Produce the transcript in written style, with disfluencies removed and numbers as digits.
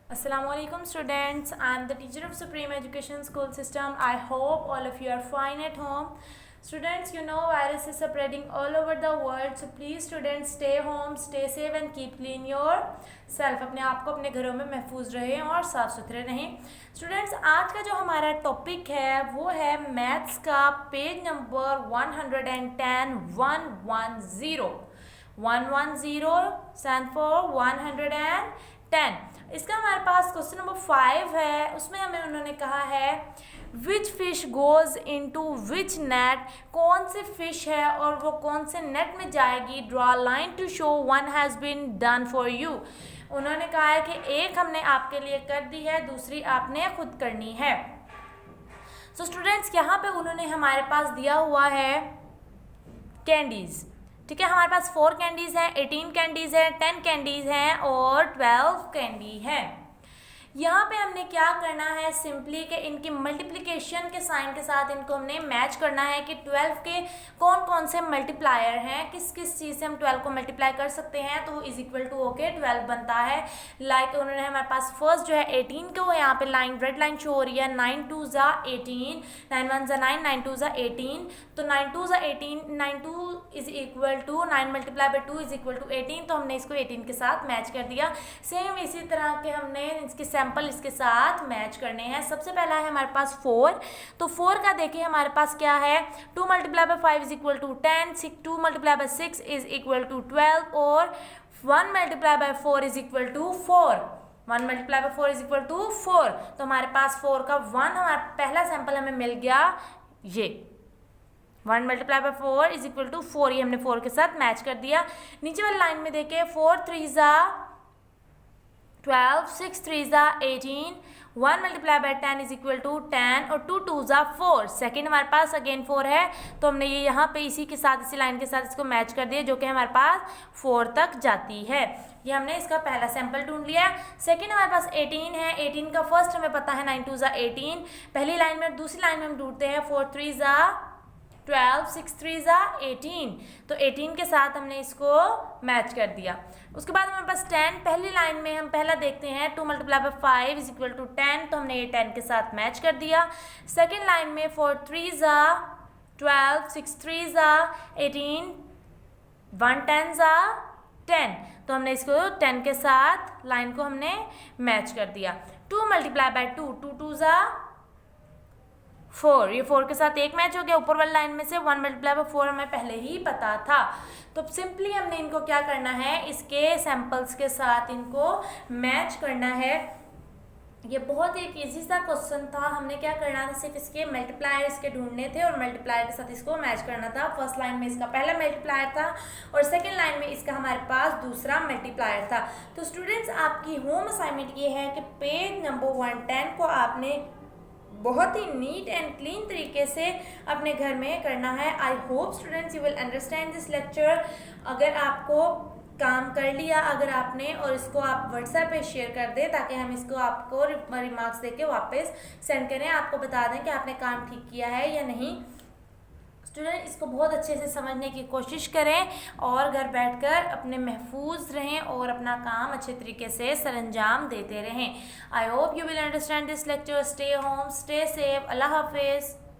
Assalamualaikum students. I am the teacher of Supreme Education School System. I hope all of you are fine at home. Students, you know virus is spreading all over the world. So please students stay home, stay safe and keep clean yourself. अपने आप को अपने घरों में महफूज रहें और साफ़ सुथरे रहें. स्टूडेंट्स, आज का जो हमारा टॉपिक है वो है मैथ्स का पेज नंबर 110 110 स्टैंड फॉर 110. इसका हमारे पास क्वेश्चन नंबर 5 है. उसमें हमें उन्होंने कहा है which fish goes into which net. कौन से फिश है और वो कौन से नेट में जाएगी. Draw line to show one has been done for you. उन्होंने कहा है कि एक हमने आपके लिए कर दी है, दूसरी आपने खुद करनी है. सो स्टूडेंट्स, यहाँ पे उन्होंने हमारे पास दिया हुआ है कैंडीज़. ठीक है, हमारे पास 4 कैंडीज़ हैं, 18 कैंडीज़ हैं, 10 कैंडीज़ हैं और 12 कैंडी हैं. यहाँ पे हमने क्या करना है सिंपली कि इनकी मल्टीप्लिकेशन के साइन के साथ इनको हमने मैच करना है कि 12 के कौन कौन से मल्टीप्लायर हैं, किस किस चीज़ से हम 12 को मल्टीप्लाई कर सकते हैं. तो इज इक्वल टू होके 12 बनता है. लाइक उन्होंने हमारे पास फर्स्ट जो है 18 को यहाँ पे लाइन रेड लाइन शो हो रही है. 9 2 ज़ा 18, 9 1 ज़ा 9, 9 2 ज़ा 18. तो 9 2 ज़ा 18, 9 2 is equal to 9 multiply by 2 is equal to 18. तो हमने इसको 18 के साथ मैच कर दिया. सेम इसी तरह के हमने इसके सैंपल इसके साथ मैच करने हैं. सबसे पहला है हमारे पास 4. तो 4 का देखिए हमारे पास क्या है. 2 multiply by 5 is equal to 10, 2 multiply by 6 is equal to 12 और 1 multiply by 4 is equal to 4. 1 multiply by 4 is equal to 4. तो हमारे पास 4 का 1 हमारा पहला सैंपल हमें मिल गया. ये 1 multiply by 4 is equal to 4. ये हमने 4 के साथ मैच कर दिया. नीचे वाली लाइन में देखिए 4 3 ज़ा 12, 6 3 ज़ा 18, 1 multiply by 10 is equal to 10 और 2 2 ज़ा 4. सेकेंड हमारे पास अगेन 4 है. तो हमने ये यहाँ पे इसी के साथ इसी लाइन के साथ इसको मैच कर दिया जो कि हमारे पास 4 तक जाती है. ये हमने इसका पहला सैंपल ढूंढ लिया. सेकेंड हमारे पास 18 है. 18 का फर्स्ट हमें पता है 9 2 ज़ा 18. पहली लाइन में, दूसरी लाइन में हम ढूंढते हैं 4 3 ज़ा 12, 6 3 ज़ा 18. तो 18 के साथ हमने इसको मैच कर दिया. उसके बाद हमारे पास 10. पहली लाइन में हम पहला देखते हैं 2 multiply by 5 is equal to 10. तो हमने ये 10 के साथ मैच कर दिया. सेकेंड लाइन में 4 3 ज़ा 12, 6 3 ज़ा 18, 1 10 ज़ा 10. तो हमने इसको 10 के साथ लाइन को हमने मैच कर दिया. 2 मल्टीप्लाई बाई 2, 2 2 ज़ा 4. ये 4 के साथ एक मैच हो गया. ऊपर वाली लाइन में से 1 मल्टीप्लाई बाई 4 हमें पहले ही पता था. तो सिंपली हमने इनको क्या करना है, इसके सैंपल्स के साथ इनको मैच करना है. ये बहुत एक इजी सा क्वेश्चन था. हमने क्या करना था, सिर्फ इसके मल्टीप्लायर इसके ढूंढने थे और मल्टीप्लायर के साथ इसको मैच करना था. फर्स्ट लाइन में इसका पहला मल्टीप्लायर था और सेकेंड लाइन में इसका हमारे पास दूसरा मल्टीप्लायर था. तो स्टूडेंट्स, आपकी होम असाइनमेंट ये है कि पेज नंबर 110 को आपने बहुत ही नीट एंड क्लीन तरीके से अपने घर में करना है. I hope students you will understand this lecture. अगर आपको काम कर लिया अगर आपने, और इसको आप व्हाट्सएप पे शेयर कर दें ताकि हम इसको आपको रिमार्क्स देके वापस सेंड करें, आपको बता दें कि आपने काम ठीक किया है या नहीं. स्टूडेंट, इसको बहुत अच्छे से समझने की कोशिश करें और घर बैठकर अपने महफूज रहें और अपना काम अच्छे तरीके से सरअंजाम देते रहें. I hope you will understand this lecture. Stay home, stay safe. अल्लाह हाफिज़.